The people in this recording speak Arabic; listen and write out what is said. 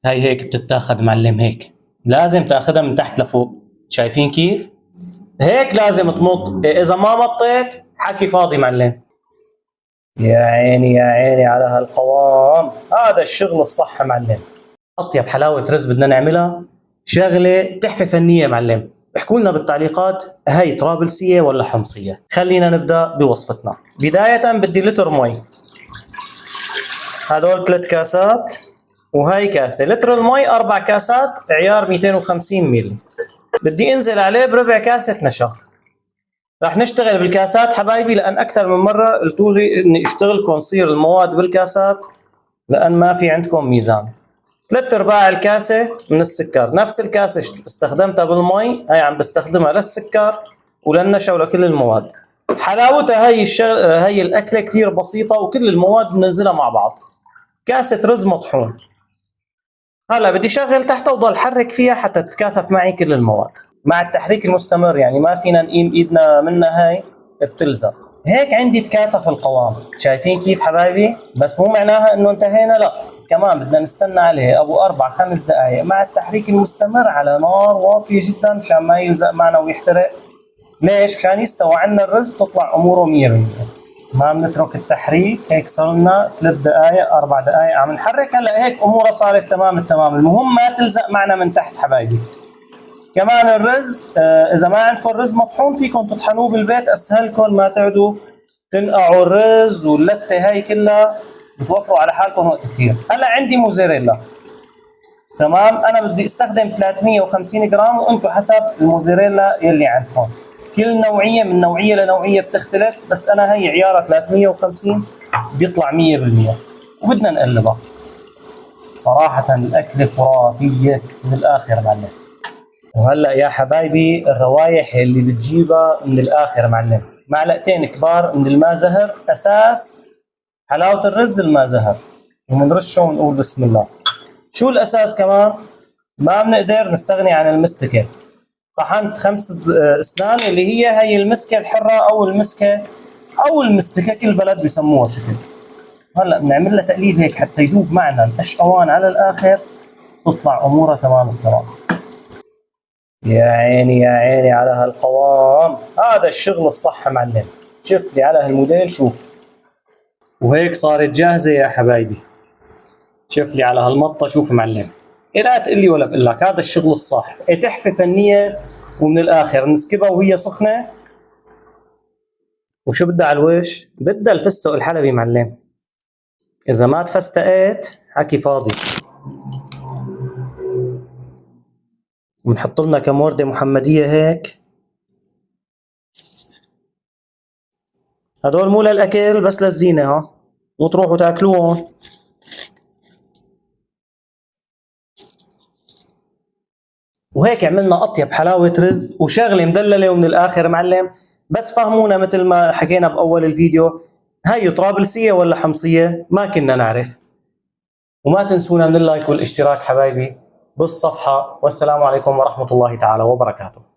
هاي هيك بتتاخد معلم، هيك لازم تاخدها من تحت لفوق. شايفين كيف؟ هيك لازم تمط، اذا ما مطيت حكي فاضي معلم. يا عيني يا عيني على هالقوام، هذا الشغل الصح معلم. اطيب حلاوة رز بدنا نعملها، شغلة تحفة فنية معلم. احكوا لنا بالتعليقات، هاي طرابلسية ولا حمصية؟ خلينا نبدأ بوصفتنا. بداية بدي لتر مي، هذول 3 كاسات، وهي كاسة. لتر المي 4 كاسات عيار 250 ملي. بدي انزل عليه بربع كاسة نشا. راح نشتغل بالكاسات حبايبي، لان اكثر من مرة قلتوا لي اني اشتغلكم صير المواد بالكاسات لان ما في عندكم ميزان. 3 ارباع الكاسة من السكر، نفس الكاسة استخدمتها بالمي هاي عم بستخدمها للسكر وللنشا ولكل المواد. حلاوتها هي الاكلة كثير بسيطة وكل المواد بننزلها مع بعض. كاسة رز مطحون. هلا بدي شغل تحتها وضل حرك فيها حتى تتكاثف معي كل المواد. مع التحريك المستمر يعني ما فينا نقيم ايدنا منها، هاي بتلزق. هيك عندي تكاثف القوام. شايفين كيف حبايبي؟ بس مو معناها انه انتهينا، لا، كمان بدنا نستنى عليه ابو 4-5 دقائق مع التحريك المستمر على نار واطية جدا مشان ما يلزق معنا ويحترق. ليش؟ مشان يستوى عنا الرز تطلع اموره 100%. ما بنترك التحريك. هيك صار لنا 3 دقائق 4 دقائق عم نحرك. هلا هيك امورها صارت تمام التمام. المهم ما تلزق معنا من تحت حبايبي. كمان الرز اذا ما عندكم رز مطحون فيكم تطحنوه بالبيت، اسهلكم ما تقعدوا تنقعوا الرز واللته هاي كلها، بتوفروا على حالكم وقت كثير. هلا عندي موزاريلا، تمام. انا بدي استخدم 350 جرام وانتم حسب الموزاريلا يلي عندكم. كل نوعيه من نوعيه لنوعيه بتختلف، بس انا هي عيارها 350 بيطلع 100%. وبدنا نقلبها. صراحه الاكله خرافيه من الاخر معلم. وهلا يا حبايبي الروايح اللي بتجيبها من الاخر معلم. معلقتين كبار من الماء زهر، اساس حلاوه الرز الماء زهر، وبنرشه ونقول بسم الله. شو الاساس كمان؟ ما بنقدر نستغني عن المستكه. طحنت 5 اسنان اللي هي المسكه الحره او المسكه او المستكه، كل بلد بسموها شكل. هلا بنعمل لها تقليب هيك حتى يذوب معنا الاشقوان على الاخر، تطلع امورها تمام التمام. يا عيني يا عيني على هالقوام، هذا الشغل الصح معلم. شوف لي على هالموديل، شوف. وهيك صارت جاهزه يا حبايبي. شوف لي على هالمطه، شوف معلم. إيه لا تقول لي ولا بقول لك، هذا الشغل الصح. إيه تحفه فنيه. ومن الاخر نسكبها وهي سخنه. وشو بدها على الوش؟ بدها الفستق الحلبي معلم. اذا ما تفستقت حكي فاضي. ونحط لنا كم ورده محمديه هيك. هدول مو للاكل بس للزينه، ها، مو تروحوا تاكلوهم. وهيك عملنا اطيب حلاوه رز وشغله مدلله. ومن الاخر معلم، بس فهمونا مثل ما حكينا باول الفيديو، هاي طرابلسيه ولا حمصيه؟ ما كنا نعرف. وما تنسونا من اللايك والاشتراك حبايبي بالصفحه. والسلام عليكم ورحمه الله تعالى وبركاته.